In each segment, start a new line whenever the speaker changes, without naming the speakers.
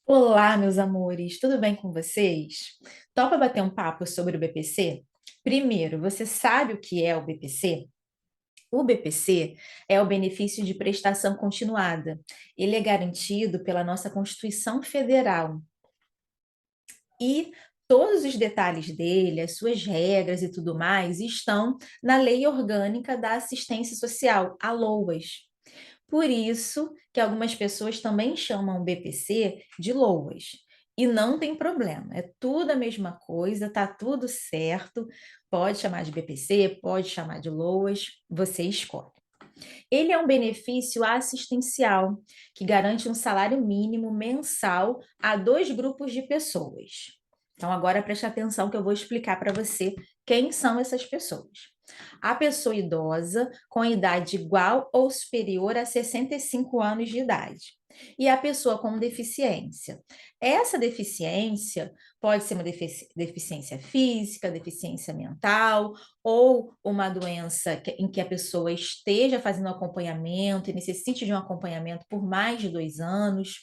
Olá, meus amores, tudo bem com vocês? Topa bater um papo sobre o BPC? Primeiro, você sabe o que é o BPC? O BPC é o benefício de prestação continuada. Ele é garantido pela nossa Constituição Federal e todos os detalhes dele, as suas regras e tudo mais, estão na Lei Orgânica da Assistência Social, a LOAS. Por isso que algumas pessoas também chamam o BPC de LOAS. E não tem problema, é tudo a mesma coisa, tá tudo certo. Pode chamar de BPC, pode chamar de LOAS, você escolhe. Ele é um benefício assistencial que garante um salário mínimo mensal a dois grupos de pessoas. Então, agora preste atenção que eu vou explicar para você quem são essas pessoas. A pessoa idosa com idade igual ou superior a 65 anos de idade. E a pessoa com deficiência. Essa deficiência pode ser uma deficiência física, deficiência mental, ou uma doença em que a pessoa esteja fazendo acompanhamento e necessite de um acompanhamento por mais de 2 anos,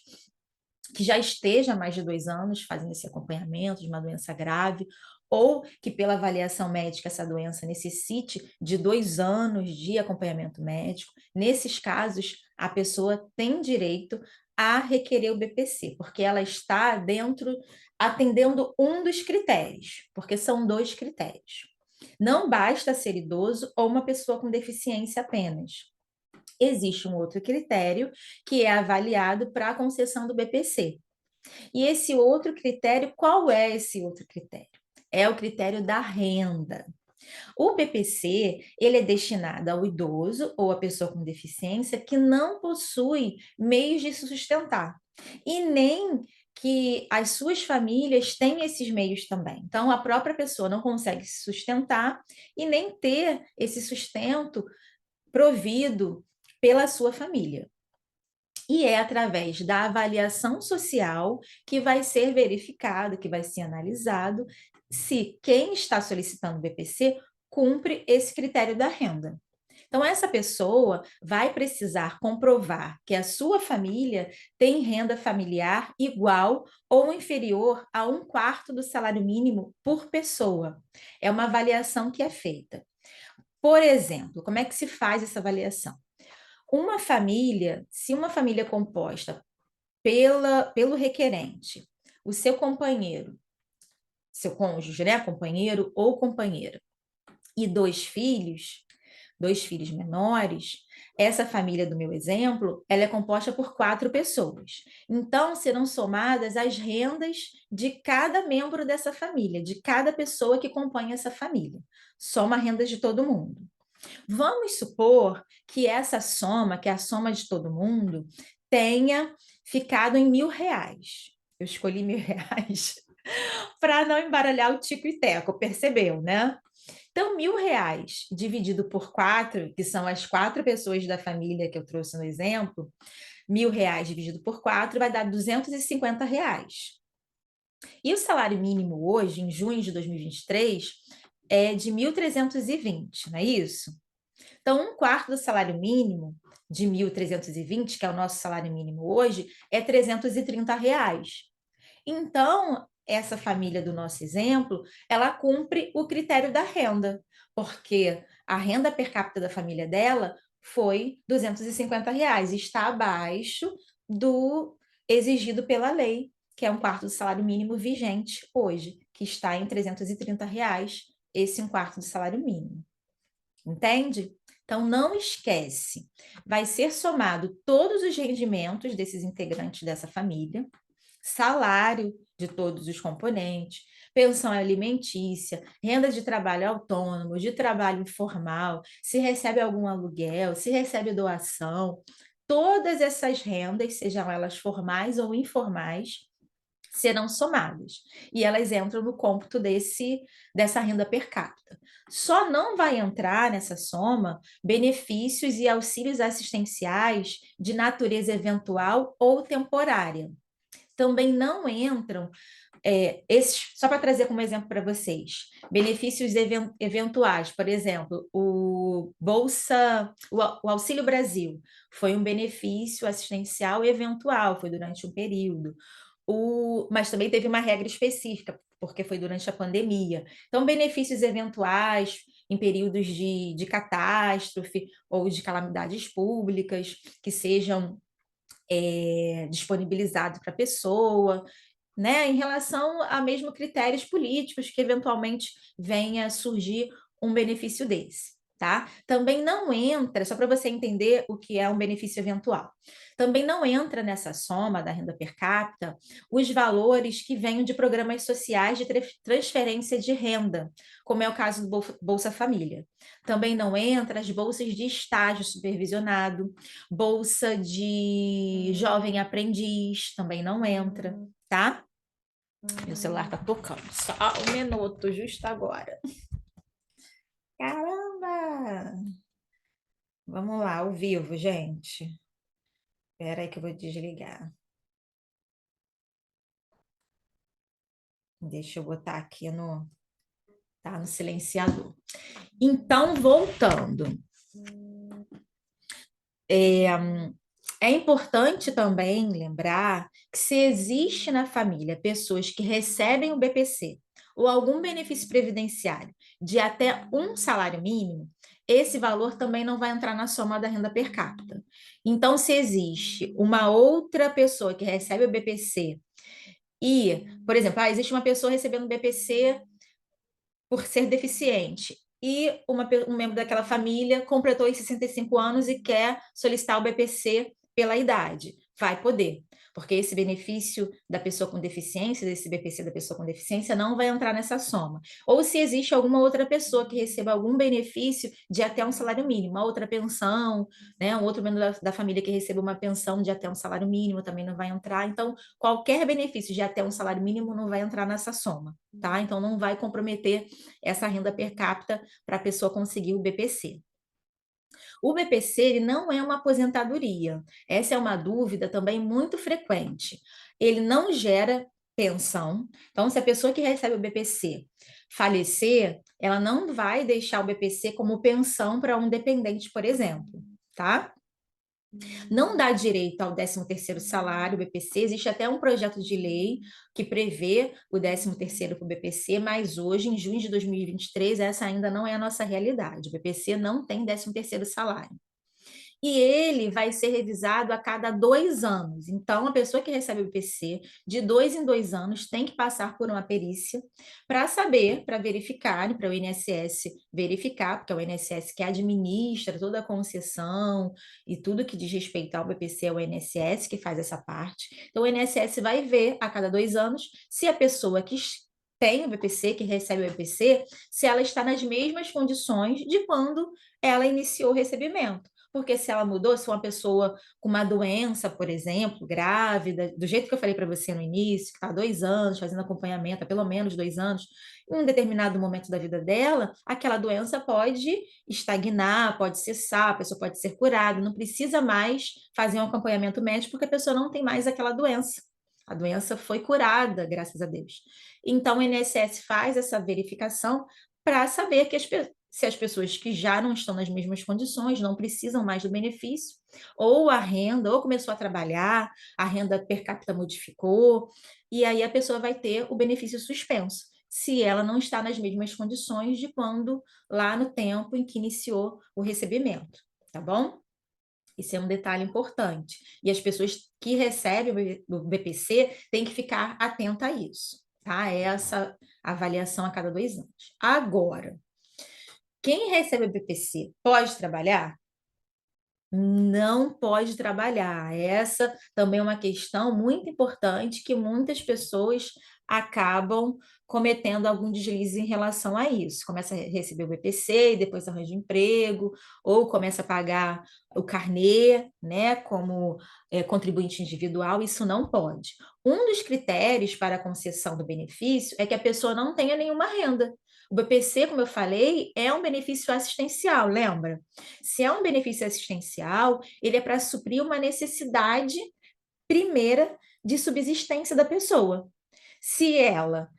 que já esteja há mais de 2 anos fazendo esse acompanhamento de uma doença grave, ou que pela avaliação médica essa doença necessite de 2 anos de acompanhamento médico. Nesses casos, a pessoa tem direito a requerer o BPC, porque ela está atendendo um dos critérios, porque são dois critérios. Não basta ser idoso ou uma pessoa com deficiência apenas. Existe um outro critério que é avaliado para a concessão do BPC. E esse outro critério, qual é esse outro critério? É o critério da renda. O BPC, ele é destinado ao idoso ou à pessoa com deficiência que não possui meios de se sustentar e nem que as suas famílias têm esses meios também. Então, a própria pessoa não consegue se sustentar e nem ter esse sustento provido pela sua família. E é através da avaliação social que vai ser verificado, que vai ser analisado se quem está solicitando o BPC cumpre esse critério da renda. Então, essa pessoa vai precisar comprovar que a sua família tem renda familiar igual ou inferior a 1/4 do salário mínimo por pessoa. É uma avaliação que é feita. Por exemplo, como é que se faz essa avaliação? Se uma família é composta pelo requerente, o seu companheiro, seu cônjuge, né, companheiro ou companheira, e dois filhos menores, essa família do meu exemplo, ela é composta por 4 pessoas. Então, serão somadas as rendas de cada membro dessa família, de cada pessoa que compõe essa família. Soma a renda de todo mundo. Vamos supor que essa soma, que é a soma de todo mundo, tenha ficado em R$ 1.000. Eu escolhi R$ 1.000 para não embaralhar o tico e teco, percebeu, né? Então, R$ 1.000 dividido por 4, que são as 4 pessoas da família que eu trouxe no exemplo, R$ 1.000 dividido por 4 vai dar R$ 250. E o salário mínimo hoje, em junho de 2023, é de 1.320, não é isso? Então, 1/4 do salário mínimo de 1.320, que é o nosso salário mínimo hoje, é R$ 330. Então, essa família do nosso exemplo, ela cumpre o critério da renda, porque a renda per capita da família dela foi R$ 250, está abaixo do exigido pela lei, que é 1/4 do salário mínimo vigente hoje, que está em R$ 330, esse 1/4 do salário mínimo. Entende? Então, não esquece, vai ser somado todos os rendimentos desses integrantes dessa família, salário de todos os componentes, pensão alimentícia, renda de trabalho autônomo, de trabalho informal, se recebe algum aluguel, se recebe doação, todas essas rendas, sejam elas formais ou informais, serão somadas e elas entram no cômputo dessa renda per capita. Só não vai entrar nessa soma benefícios e auxílios assistenciais de natureza eventual ou temporária. Também não entram só para trazer como exemplo para vocês, benefícios eventuais, por exemplo, o Auxílio Brasil foi um benefício assistencial eventual, foi durante um período. Mas também teve uma regra específica, porque foi durante a pandemia. Então, benefícios eventuais em períodos de catástrofe ou de calamidades públicas que sejam disponibilizados para a pessoa, né, em relação a mesmo critérios políticos que eventualmente venha a surgir um benefício desse. Tá? Também não entra, só para você entender o que é um benefício eventual, também não entra nessa soma da renda per capita os valores que venham de programas sociais de transferência de renda, como é o caso do Bolsa Família. Também não entra as bolsas de estágio supervisionado, bolsa de jovem aprendiz, também não entra, tá? Meu celular tá tocando. Só um minuto, justo agora. Caramba! Vamos lá, ao vivo, gente. Espera aí que eu vou desligar. Deixa eu botar aqui no silenciador. Então, voltando. É importante também lembrar que se existe na família pessoas que recebem o BPC ou algum benefício previdenciário de até um salário mínimo, esse valor também não vai entrar na soma da renda per capita. Então, se existe uma outra pessoa que recebe o BPC e, por exemplo, existe uma pessoa recebendo o BPC por ser deficiente e um membro daquela família completou os 65 anos e quer solicitar o BPC pela idade, vai poder, porque esse benefício da pessoa com deficiência, desse BPC da pessoa com deficiência, não vai entrar nessa soma. Ou se existe alguma outra pessoa que receba algum benefício de até um salário mínimo, uma outra pensão, né, um outro membro da família que receba uma pensão de até um salário mínimo também não vai entrar. Então, qualquer benefício de até um salário mínimo não vai entrar nessa soma, tá? Então, não vai comprometer essa renda per capita para a pessoa conseguir o BPC. O BPC ele não é uma aposentadoria. Essa é uma dúvida também muito frequente. Ele não gera pensão. Então, se a pessoa que recebe o BPC falecer, ela não vai deixar o BPC como pensão para um dependente, por exemplo, tá? Não dá direito ao 13º salário, BPC, existe até um projeto de lei que prevê o 13º para o BPC, mas hoje, em junho de 2023, essa ainda não é a nossa realidade. O BPC não tem 13º salário e ele vai ser revisado a cada 2 anos. Então, a pessoa que recebe o IPC, de 2 em 2 anos, tem que passar por uma perícia para saber, para verificar, para o INSS verificar, porque é o INSS que administra toda a concessão e tudo que diz respeito ao BPC é o INSS que faz essa parte. Então, o INSS vai ver a cada 2 anos se a pessoa que tem o BPC, que recebe o BPC, se ela está nas mesmas condições de quando ela iniciou o recebimento. Porque se ela mudou, se uma pessoa com uma doença, por exemplo, grávida, do jeito que eu falei para você no início, que está há 2 anos fazendo acompanhamento, há pelo menos 2 anos, em um determinado momento da vida dela, aquela doença pode estagnar, pode cessar, a pessoa pode ser curada, não precisa mais fazer um acompanhamento médico, porque a pessoa não tem mais aquela doença. A doença foi curada, graças a Deus. Então, o INSS faz essa verificação para saber que se as pessoas que já não estão nas mesmas condições, não precisam mais do benefício, ou a renda, ou começou a trabalhar, a renda per capita modificou, e aí a pessoa vai ter o benefício suspenso, se ela não está nas mesmas condições de quando, lá no tempo em que iniciou o recebimento, tá bom? Isso é um detalhe importante. E as pessoas que recebem o BPC têm que ficar atenta a isso, tá? Essa avaliação a cada 2 anos. Agora, quem recebe o BPC pode trabalhar? Não pode trabalhar. Essa também é uma questão muito importante que muitas pessoas acabam cometendo algum deslize em relação a isso. Começa a receber o BPC e depois arranja emprego, ou começa a pagar o carnê, né, como contribuinte individual, isso não pode. Um dos critérios para a concessão do benefício é que a pessoa não tenha nenhuma renda. O BPC, como eu falei, é um benefício assistencial, lembra? Se é um benefício assistencial, ele é para suprir uma necessidade primeira de subsistência da pessoa. Se ela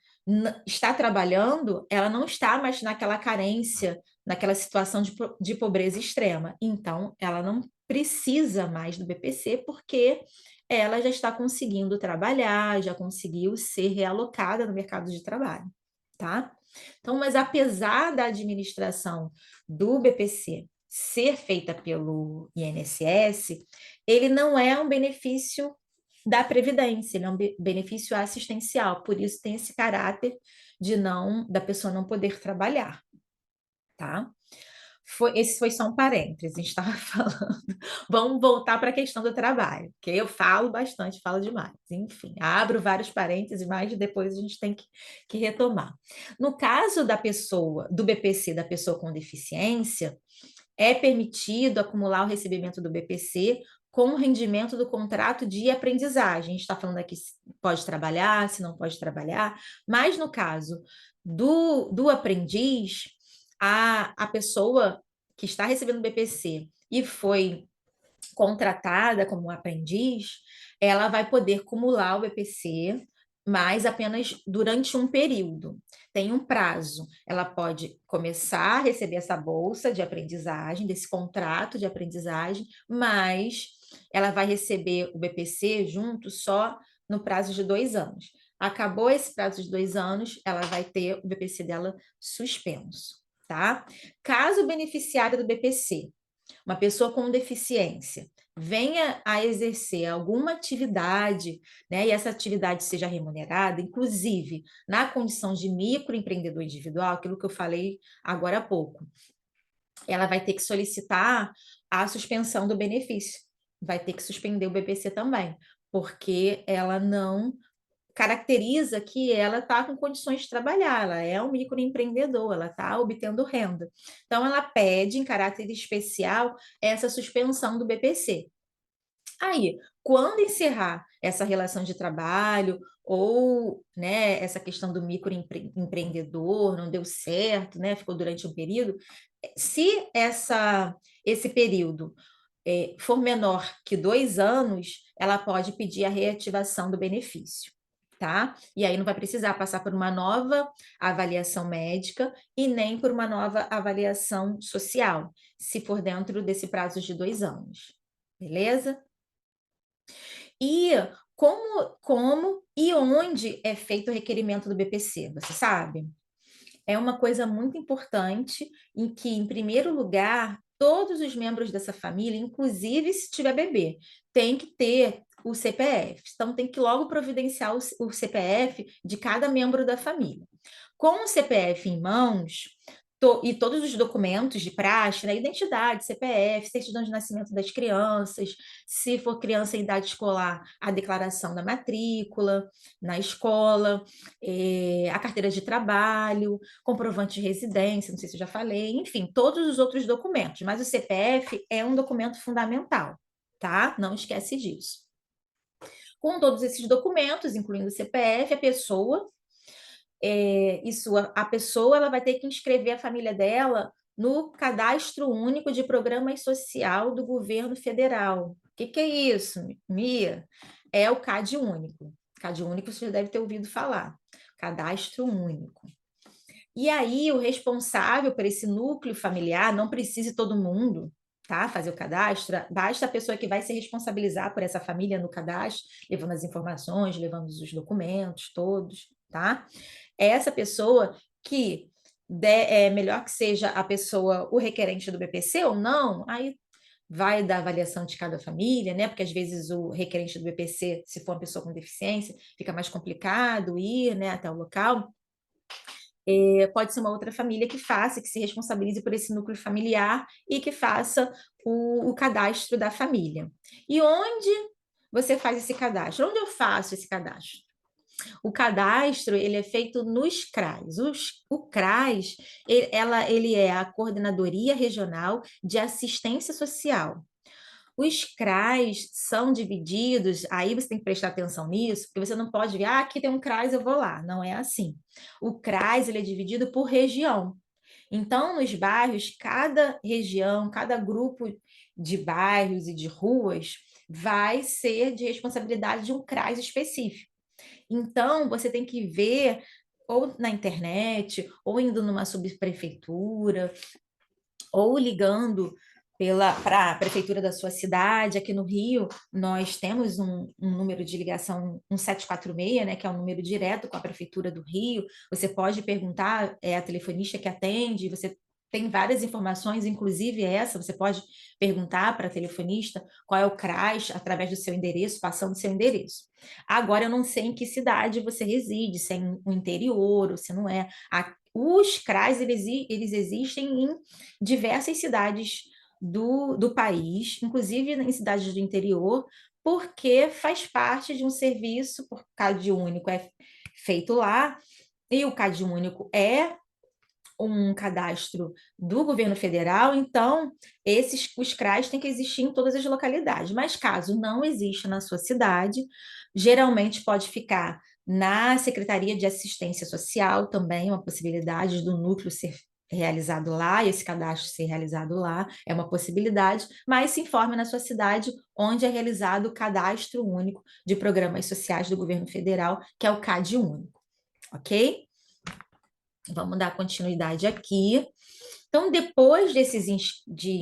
está trabalhando, ela não está mais naquela carência, naquela situação de pobreza extrema. Então, ela não precisa mais do BPC, porque ela já está conseguindo trabalhar, já conseguiu ser realocada no mercado de trabalho, tá? Então, mas apesar da administração do BPC ser feita pelo INSS, ele não é um benefício da Previdência, ele é um benefício assistencial, por isso tem esse caráter de não, da pessoa não poder trabalhar, tá? Esse foi só um parênteses, a gente estava falando. Vamos voltar para a questão do trabalho, que eu falo bastante, falo demais. Enfim, abro vários parênteses, mas depois a gente tem que retomar. No caso da pessoa, do BPC, da pessoa com deficiência, é permitido acumular o recebimento do BPC com o rendimento do contrato de aprendizagem. A gente está falando aqui se pode trabalhar, se não pode trabalhar, mas no caso do aprendiz, a pessoa que está recebendo o BPC e foi contratada como aprendiz, ela vai poder acumular o BPC, mas apenas durante um período. Tem um prazo. Ela pode começar a receber essa bolsa de aprendizagem, desse contrato de aprendizagem, mas ela vai receber o BPC junto só no prazo de 2 anos. Acabou esse prazo de 2 anos, ela vai ter o BPC dela suspenso, tá? Caso o beneficiário do BPC, uma pessoa com deficiência, venha a exercer alguma atividade, né, e essa atividade seja remunerada, inclusive na condição de microempreendedor individual, aquilo que eu falei agora há pouco, ela vai ter que solicitar a suspensão do benefício, vai ter que suspender o BPC também, porque ela não caracteriza que ela está com condições de trabalhar, ela é um microempreendedor, ela está obtendo renda. Então, ela pede, em caráter especial, essa suspensão do BPC. Aí, quando encerrar essa relação de trabalho, ou né, essa questão do microempreendedor não deu certo, né, ficou durante um período, se esse período for menor que 2 anos, ela pode pedir a reativação do benefício, tá? E aí não vai precisar passar por uma nova avaliação médica e nem por uma nova avaliação social, se for dentro desse prazo de 2 anos, beleza? E como e onde é feito o requerimento do BPC, você sabe? É uma coisa muito importante em que, em primeiro lugar, todos os membros dessa família, inclusive se tiver bebê, tem que ter o CPF. Então, tem que logo providenciar o CPF de cada membro da família. Com o CPF em mãos, e todos os documentos de praxe, né, identidade, CPF, certidão de nascimento das crianças, se for criança em idade escolar, a declaração da matrícula na escola, a carteira de trabalho, comprovante de residência, não sei se eu já falei, enfim, todos os outros documentos, mas o CPF é um documento fundamental, tá? Não esquece disso. Com todos esses documentos, incluindo o CPF, a pessoa a pessoa ela vai ter que inscrever a família dela no Cadastro Único de Programas Social do Governo Federal. O que é isso, Mia? É o CAD Único. CAD Único você já deve ter ouvido falar. Cadastro Único. E aí, o responsável por esse núcleo familiar, não precisa todo mundo, tá? Fazer o cadastro, basta a pessoa que vai se responsabilizar por essa família no cadastro, levando as informações, levando os documentos todos, tá? É essa pessoa que é melhor que seja a pessoa, o requerente do BPC ou não, aí vai da avaliação de cada família, né? Porque às vezes o requerente do BPC, se for uma pessoa com deficiência, fica mais complicado ir, né, até o local. Pode ser uma outra família que faça, que se responsabilize por esse núcleo familiar e que faça o cadastro da família. E onde você faz esse cadastro? Onde eu faço esse cadastro? O cadastro ele é feito nos CRAs. O CRAs ele é a Coordenadoria Regional de Assistência Social. Os CRAs são divididos, aí você tem que prestar atenção nisso, porque você não pode ver, aqui tem um CRAs, eu vou lá. Não é assim. O CRAs ele é dividido por região. Então, nos bairros, cada região, cada grupo de bairros e de ruas vai ser de responsabilidade de um CRAs específico. Então, você tem que ver ou na internet, ou indo numa subprefeitura, ou ligando para a prefeitura da sua cidade. Aqui no Rio, nós temos um número de ligação 1746, né, que é um número direto com a prefeitura do Rio. Você pode perguntar, é a telefonista que atende, você tem várias informações, inclusive essa, você pode perguntar para a telefonista qual é o CRAS através do seu endereço, passando o seu endereço. Agora, eu não sei em que cidade você reside, se é no interior ou se não é. Os CRAS, eles existem em diversas cidades do país, inclusive em cidades do interior, porque faz parte de um serviço, por Cade Único é feito lá, e o Cade Único é um cadastro do governo federal, então os CRAs têm que existir em todas as localidades. Mas caso não exista na sua cidade, geralmente pode ficar na Secretaria de Assistência Social também, uma possibilidade do núcleo ser realizado lá, esse cadastro ser realizado lá, é uma possibilidade, mas se informe na sua cidade onde é realizado o cadastro único de programas sociais do governo federal, que é o CAD único, ok? Vamos dar continuidade aqui. Então, depois de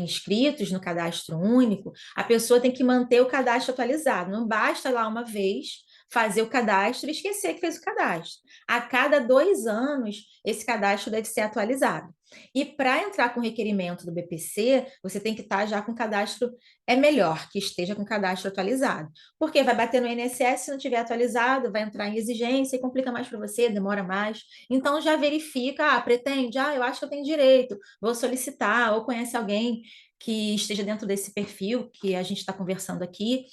inscritos no cadastro único, a pessoa tem que manter o cadastro atualizado. Não basta lá uma vez fazer o cadastro e esquecer que fez o cadastro. A cada 2 anos, esse cadastro deve ser atualizado. E para entrar com o requerimento do BPC, você tem que estar já com o cadastro, é melhor que esteja com o cadastro atualizado. Porque vai bater no INSS, se não tiver atualizado, vai entrar em exigência e complica mais para você, demora mais. Então já verifica, pretende, eu acho que eu tenho direito, vou solicitar, ou conhece alguém que esteja dentro desse perfil que a gente está conversando aqui,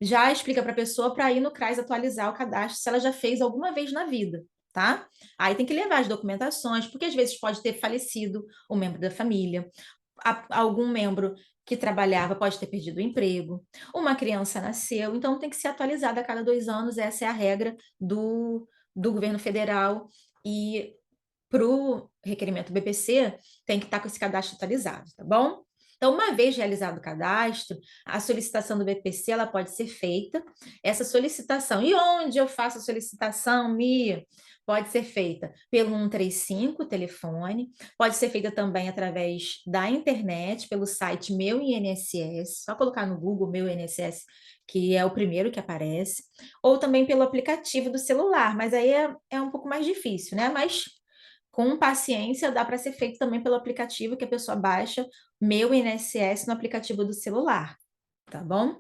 já explica para a pessoa para ir no CRAS atualizar o cadastro se ela já fez alguma vez na vida, tá? Aí tem que levar as documentações, porque às vezes pode ter falecido um membro da família, algum membro que trabalhava pode ter perdido o emprego, uma criança nasceu, então tem que ser atualizada a cada 2 anos, essa é a regra do governo federal, e para o requerimento BPC, tem que estar com esse cadastro atualizado, tá bom? Então, uma vez realizado o cadastro, a solicitação do BPC ela pode ser feita. Essa solicitação, e onde eu faço a solicitação, Mia? Pode ser feita pelo 135, telefone, pode ser feita também através da internet, pelo site Meu INSS, só colocar no Google Meu INSS, que é o primeiro que aparece, ou também pelo aplicativo do celular, mas aí é um pouco mais difícil, né? Mas com paciência, dá para ser feito também pelo aplicativo que a pessoa baixa, Meu INSS, no aplicativo do celular, tá bom?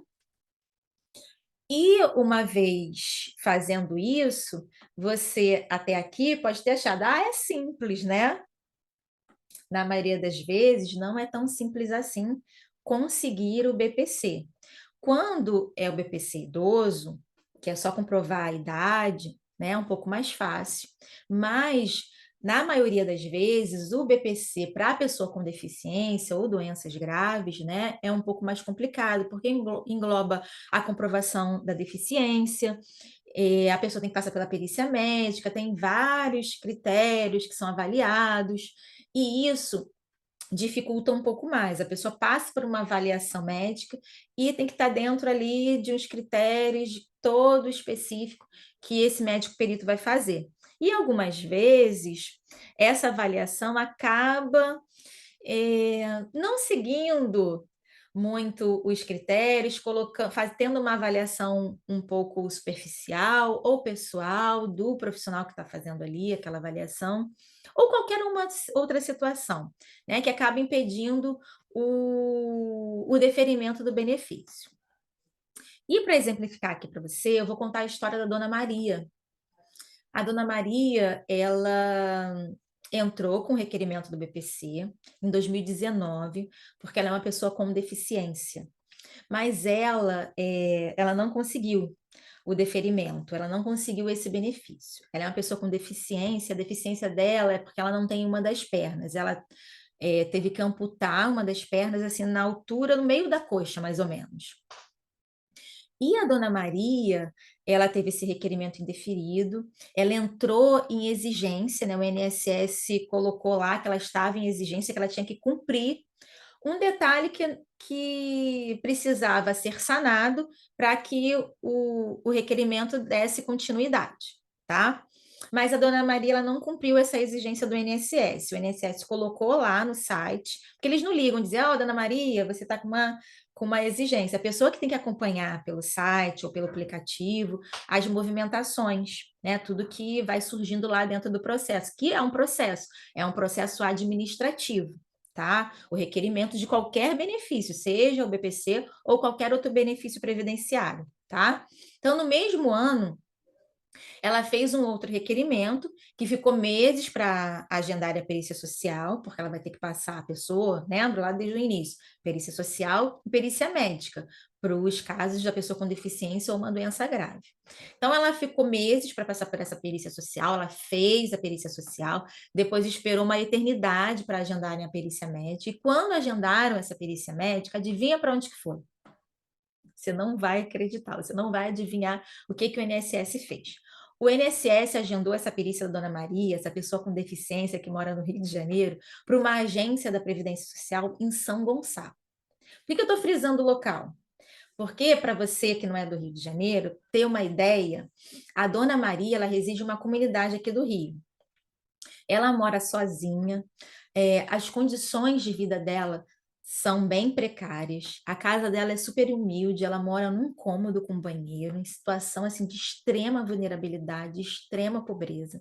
E uma vez fazendo isso, você até aqui pode ter achado, é simples, né? Na maioria das vezes, não é tão simples assim conseguir o BPC. Quando é o BPC idoso, que é só comprovar a idade, né, é um pouco mais fácil. Mas, na maioria das vezes, o BPC para a pessoa com deficiência ou doenças graves, né, é um pouco mais complicado, porque engloba a comprovação da deficiência, a pessoa tem que passar pela perícia médica, tem vários critérios que são avaliados, e isso dificulta um pouco mais. A pessoa passa por uma avaliação médica e tem que estar dentro ali de uns critérios todo específico que esse médico perito vai fazer. E algumas vezes essa avaliação acaba não seguindo muito os critérios, tendo uma avaliação um pouco superficial ou pessoal do profissional que está fazendo ali aquela avaliação, ou qualquer uma outra situação, né, que acaba impedindo o deferimento do benefício. E para exemplificar aqui para você, eu vou contar a história da Dona Maria. A Dona Maria, ela entrou com o requerimento do BPC em 2019, porque ela é uma pessoa com deficiência. Mas ela não conseguiu o deferimento, ela não conseguiu esse benefício. Ela é uma pessoa com deficiência, a deficiência dela é porque ela não tem uma das pernas. Ela teve que amputar uma das pernas, assim, na altura, no meio da coxa, mais ou menos. E a Dona Maria, ela teve esse requerimento indeferido, ela entrou em exigência, né? O INSS colocou lá que ela estava em exigência, que ela tinha que cumprir um detalhe que precisava ser sanado para que o requerimento desse continuidade, tá? mas a dona Maria ela não cumpriu essa exigência do INSS. O INSS colocou lá no site, porque eles não ligam, dizem, ó, dona Maria, você está com uma exigência. A pessoa que tem que acompanhar pelo site ou pelo aplicativo as movimentações, né? Tudo que vai surgindo lá dentro do processo, que é um processo administrativo. Tá? O requerimento de qualquer benefício, seja o BPC ou qualquer outro benefício previdenciário, tá? Então, no mesmo ano, ela fez um outro requerimento que ficou meses para agendar a perícia social, porque ela vai ter que passar a pessoa, lembra lá desde o início, perícia social e perícia médica, para os casos da pessoa com deficiência ou uma doença grave. Então, ela ficou meses para passar por essa perícia social, ela fez a perícia social, depois esperou uma eternidade para agendarem a perícia médica, e quando agendaram essa perícia médica, adivinha para onde que foi? Você não vai acreditar, você não vai adivinhar o que o INSS fez. O INSS agendou essa perícia da Dona Maria, essa pessoa com deficiência que mora no Rio de Janeiro, para uma agência da Previdência Social em São Gonçalo. Por que eu estou frisando o local? Porque, para você que não é do Rio de Janeiro, ter uma ideia, a Dona Maria ela reside em uma comunidade aqui do Rio. Ela mora sozinha, as condições de vida dela são bem precárias. A casa dela é super humilde, ela mora num cômodo com banheiro, em situação assim de extrema vulnerabilidade, extrema pobreza.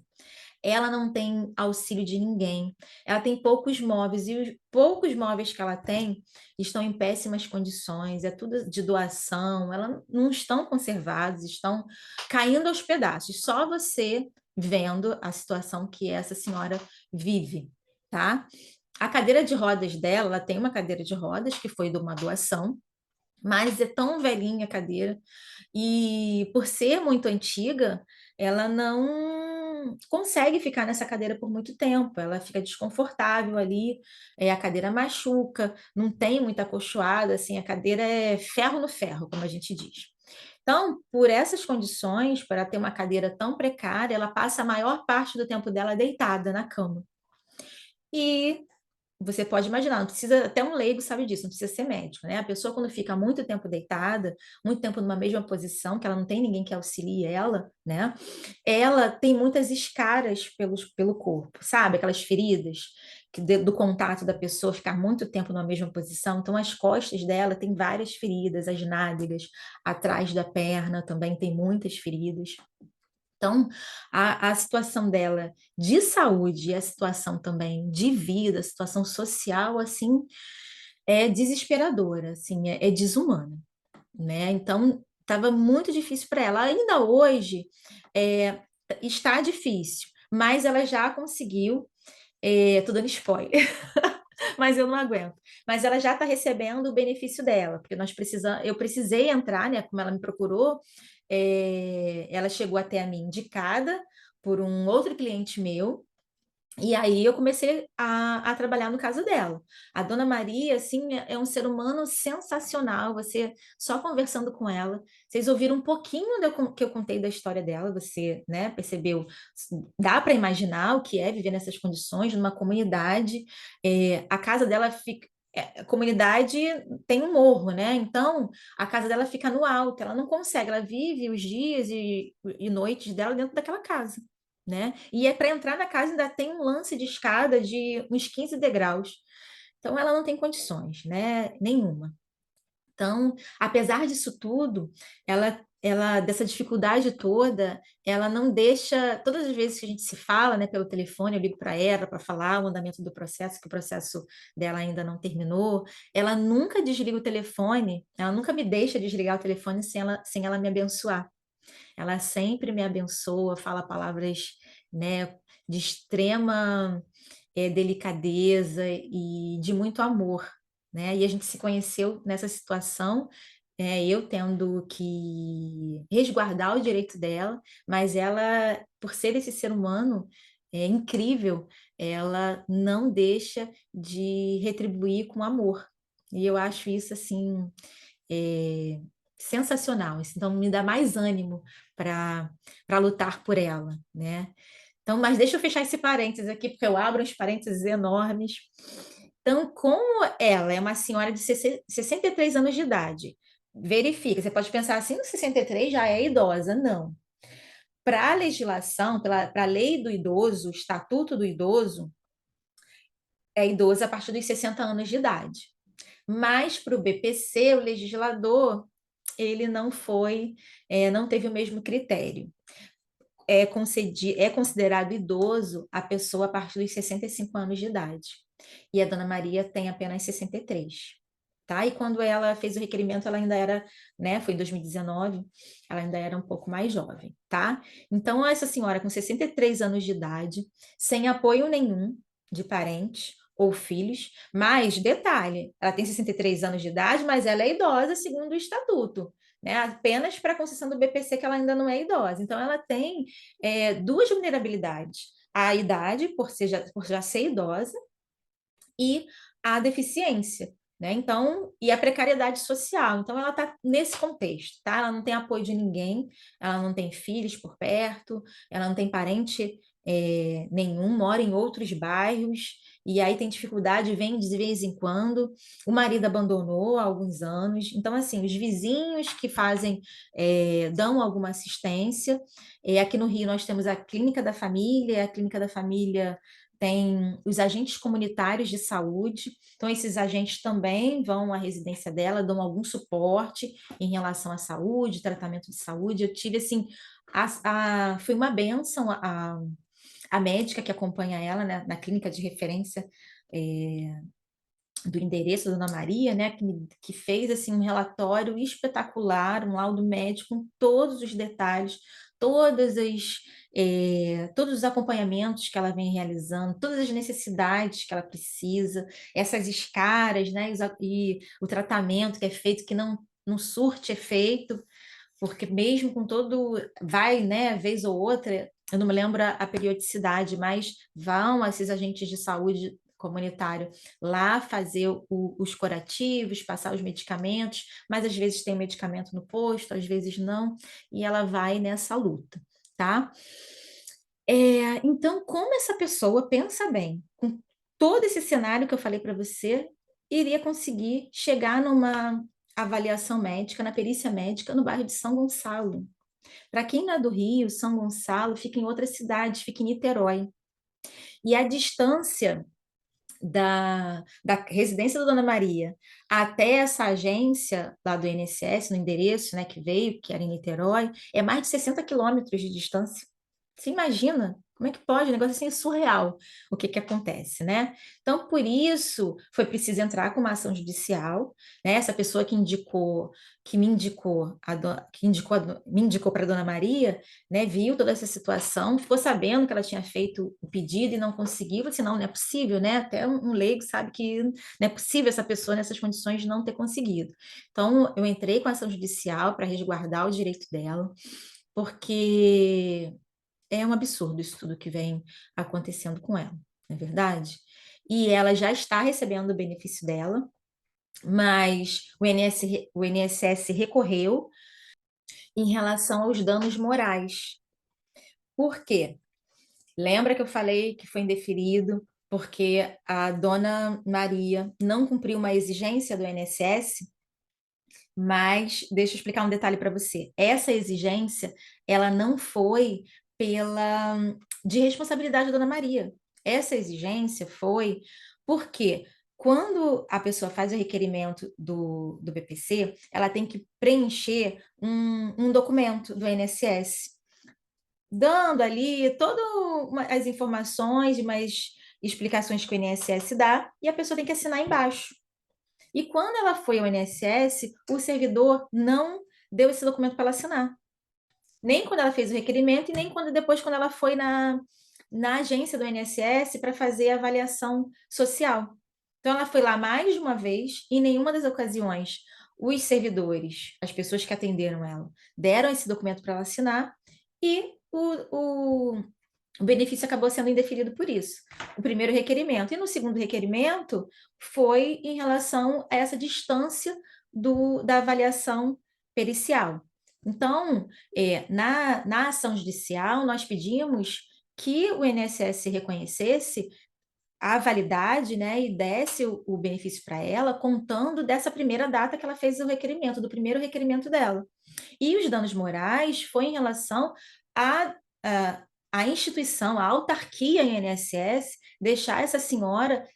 Ela não tem auxílio de ninguém. Ela tem poucos móveis e os poucos móveis que ela tem estão em péssimas condições, é tudo de doação, ela não estão conservados, estão caindo aos pedaços. Só você vendo a situação que essa senhora vive, tá? A cadeira de rodas dela, ela tem uma cadeira de rodas que foi de uma doação, mas é tão velhinha a cadeira e por ser muito antiga, ela não consegue ficar nessa cadeira por muito tempo, ela fica desconfortável ali, a cadeira machuca, não tem muita acolchoada, assim, a cadeira é ferro no ferro, como a gente diz. Então, por essas condições, para ter uma cadeira tão precária, ela passa a maior parte do tempo dela deitada na cama. E você pode imaginar, não precisa, até um leigo sabe disso, não precisa ser médico, né? A pessoa, quando fica muito tempo deitada, muito tempo numa mesma posição, que ela não tem ninguém que auxilie ela, né? Ela tem muitas escaras pelo corpo, sabe? Aquelas feridas do contato da pessoa ficar muito tempo numa mesma posição. Então, as costas dela tem várias feridas, as nádegas, atrás da perna também tem muitas feridas. Então, a situação dela de saúde e a situação também de vida, a situação social, assim, é desesperadora, assim, é desumana, né? Então, estava muito difícil para ela. Ainda hoje, é, está difícil, mas ela já conseguiu, tô dando spoiler, mas eu não aguento. Mas ela já está recebendo o benefício dela, porque eu precisei entrar, né? Como ela me procurou, ela chegou até a mim indicada por um outro cliente meu, e aí eu comecei a trabalhar no caso dela. A Dona Maria, assim, é um ser humano sensacional. Você só conversando com ela, vocês ouviram um pouquinho que eu contei da história dela, você, né, percebeu? Dá para imaginar o que é viver nessas condições, numa comunidade. A casa dela fica. A comunidade tem um morro, né? Então a casa dela fica no alto, ela não consegue, ela vive os dias e noites dela dentro daquela casa, né? E é para entrar na casa ainda tem um lance de escada de uns 15 degraus. Então ela não tem condições, né? Nenhuma. Então, apesar disso tudo, ela dessa dificuldade toda, ela não deixa, todas as vezes que a gente se fala, né, pelo telefone, eu ligo para ela para falar o andamento do processo, que o processo dela ainda não terminou, ela nunca desliga o telefone, ela nunca me deixa desligar o telefone sem ela me abençoar. Ela sempre me abençoa, fala palavras, né, de extrema delicadeza e de muito amor, né? E a gente se conheceu nessa situação, eu tendo que resguardar o direito dela, mas ela, por ser esse ser humano incrível, ela não deixa de retribuir com amor. E eu acho isso assim é, sensacional. Então me dá mais ânimo para lutar por ela, né? Então, mas deixa eu fechar esse parênteses aqui, porque eu abro uns parênteses enormes. Então, como ela é uma senhora de 63 anos de idade, verifica, você pode pensar assim, 63 já é idosa. Não. Para a legislação, para a lei do idoso, o Estatuto do Idoso, é idoso a partir dos 60 anos de idade. Mas para o BPC, o legislador, ele não foi, não teve o mesmo critério. É considerado idoso a pessoa a partir dos 65 anos de idade. E a Dona Maria tem apenas 63. Tá? E quando ela fez o requerimento, ela ainda era, né, foi em 2019, ela ainda era um pouco mais jovem, tá? Então, essa senhora com 63 anos de idade, sem apoio nenhum de parentes ou filhos, mas, detalhe, ela tem 63 anos de idade, mas ela é idosa segundo o estatuto, né? Apenas para a concessão do BPC que ela ainda não é idosa. Então, ela tem duas vulnerabilidades. A idade, por já ser idosa, e a deficiência, né? Então, e a precariedade social. Então, ela está nesse contexto, tá? Ela não tem apoio de ninguém, ela não tem filhos por perto, ela não tem parente nenhum, mora em outros bairros, e aí tem dificuldade, vem de vez em quando. O marido abandonou há alguns anos. Então, assim, os vizinhos que fazem, dão alguma assistência. Aqui no Rio nós temos a Clínica da Família tem os agentes comunitários de saúde, então esses agentes também vão à residência dela, dão algum suporte em relação à saúde, tratamento de saúde. Eu tive, assim, foi uma bênção a médica que acompanha ela, né, na clínica de referência, do endereço da Dona Maria, né, que fez assim um relatório espetacular, um laudo médico com todos os detalhes, todos os acompanhamentos que ela vem realizando, todas as necessidades que ela precisa, essas escaras, né, e o tratamento que é feito que não surte efeito, porque mesmo com todo, vai, né, vez ou outra, eu não me lembro a periodicidade, mas vão esses agentes de saúde comunitário lá fazer os curativos, passar os medicamentos, mas às vezes tem medicamento no posto, às vezes não, e ela vai nessa luta, tá? Então, como essa pessoa, pensa bem, com todo esse cenário que eu falei para você, iria conseguir chegar numa avaliação médica, na perícia médica, no bairro de São Gonçalo? Para quem não é do Rio, São Gonçalo fica em outra cidade, fica em Niterói. E a distância da residência da Dona Maria até essa agência lá do INSS, no endereço, né, que veio, que era em Niterói, é mais de 60 quilômetros de distância. Você imagina? Como é que pode? Um negócio assim é surreal o que que acontece, né? Então, por isso, foi preciso entrar com uma ação judicial, né? Essa pessoa que me indicou, me indicou para a Dona Maria, né? Viu toda essa situação, ficou sabendo que ela tinha feito o pedido e não conseguiu, assim, não é possível, né? Até um leigo sabe que não é possível essa pessoa nessas condições não ter conseguido. Então, eu entrei com a ação judicial para resguardar o direito dela, porque é um absurdo isso tudo que vem acontecendo com ela, não é verdade? E ela já está recebendo o benefício dela, mas o INSS recorreu em relação aos danos morais. Por quê? Lembra que eu falei que foi indeferido porque a dona Maria não cumpriu uma exigência do INSS? Mas deixa eu explicar um detalhe para você. Essa exigência, ela não foi pela de responsabilidade da Dona Maria. Essa exigência foi porque quando a pessoa faz o requerimento do BPC, ela tem que preencher um documento do INSS, dando ali todas as informações, mais explicações que o INSS dá, e a pessoa tem que assinar embaixo. E quando ela foi ao INSS, o servidor não deu esse documento para ela assinar. Nem quando ela fez o requerimento e nem quando ela foi na agência do INSS para fazer a avaliação social. Então, ela foi lá mais de uma vez, e em nenhuma das ocasiões os servidores, as pessoas que atenderam ela, deram esse documento para ela assinar, e o benefício acabou sendo indeferido por isso. O primeiro requerimento. E no segundo requerimento foi em relação a essa distância da avaliação pericial. Então, na ação judicial, nós pedimos que o INSS reconhecesse a validade, né, e desse o benefício para ela, contando dessa primeira data que ela fez o requerimento, do primeiro requerimento dela. E os danos morais foi em relação à a instituição, à autarquia INSS, deixar essa senhora,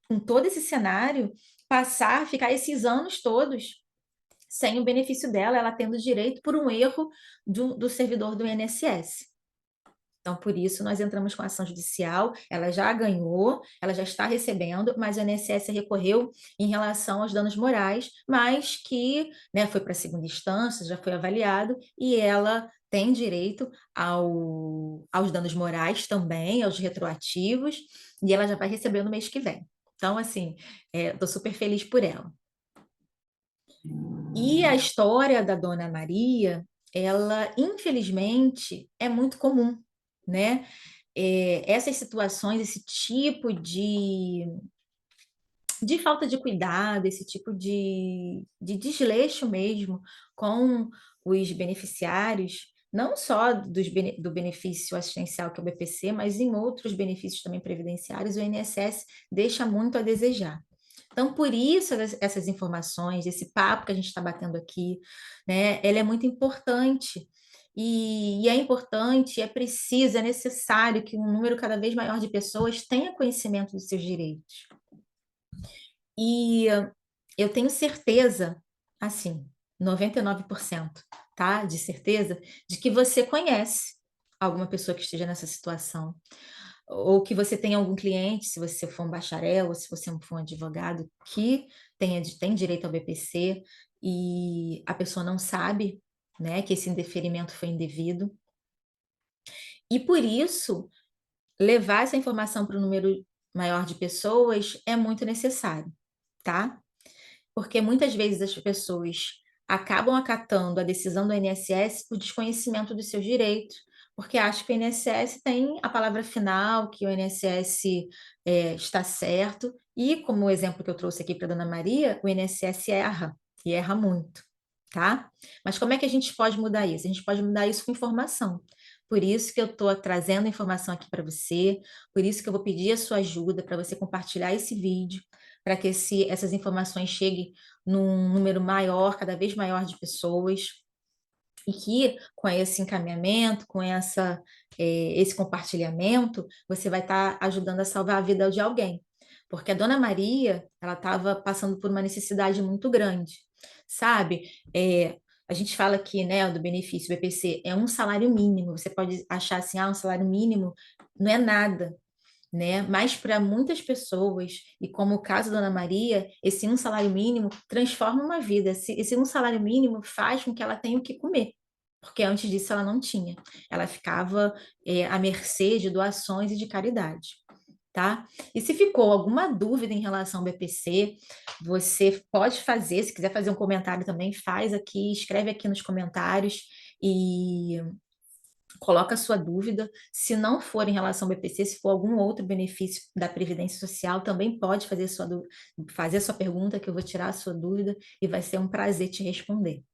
com todo esse cenário, passar, ficar esses anos todos sem o benefício dela, ela tendo direito por um erro do servidor do INSS. Então, por isso, nós entramos com a ação judicial, ela já ganhou, ela já está recebendo, mas o INSS recorreu em relação aos danos morais, mas que, né, foi para a segunda instância, já foi avaliado, e ela tem direito aos danos morais também, aos retroativos, e ela já vai receber no mês que vem. Então, assim, estou super feliz por ela. E a história da Dona Maria, ela, infelizmente, é muito comum, né? Essas situações, esse tipo de falta de cuidado, esse tipo de desleixo mesmo com os beneficiários, não só do benefício assistencial, que é o BPC, mas em outros benefícios também previdenciários, o INSS deixa muito a desejar. Então, por isso, essas informações, esse papo que a gente está batendo aqui, né, ele é muito importante. E é importante, é preciso, é necessário que um número cada vez maior de pessoas tenha conhecimento dos seus direitos. E eu tenho certeza, assim, 99%, tá? De certeza, de que você conhece alguma pessoa que esteja nessa situação. Ou que você tenha algum cliente, se você for um bacharel, ou se você for um advogado, que tem direito ao BPC e a pessoa não sabe, né, que esse indeferimento foi indevido. E por isso, levar essa informação para um número maior de pessoas é muito necessário, tá? Porque muitas vezes as pessoas acabam acatando a decisão do INSS por desconhecimento dos seus direitos, porque acham que o INSS tem a palavra final, que o INSS está certo, e como o exemplo que eu trouxe aqui para a Dona Maria, o INSS erra, e erra muito, tá? Mas como é que a gente pode mudar isso? A gente pode mudar isso com informação. Por isso que eu estou trazendo informação aqui para você, por isso que eu vou pedir a sua ajuda para você compartilhar esse vídeo, para que essas informações cheguem num número maior, cada vez maior de pessoas, e que com esse encaminhamento, com esse compartilhamento, você vai estar ajudando a salvar a vida de alguém. Porque a Dona Maria, ela estava passando por uma necessidade muito grande, sabe? A gente fala aqui, né, do benefício BPC, é um salário mínimo. Você pode achar assim, um salário mínimo não é nada, né? Mas para muitas pessoas, e como o caso da Ana Maria, esse um salário mínimo transforma uma vida. Esse um salário mínimo faz com que ela tenha o que comer, porque antes disso ela não tinha. Ela ficava à mercê de doações e de caridade. Tá? E se ficou alguma dúvida em relação ao BPC, você pode fazer, se quiser fazer um comentário também, faz aqui, escreve aqui nos comentários e coloca a sua dúvida. Se não for em relação ao BPC, se for algum outro benefício da Previdência Social, também pode fazer a sua pergunta, que eu vou tirar a sua dúvida e vai ser um prazer te responder.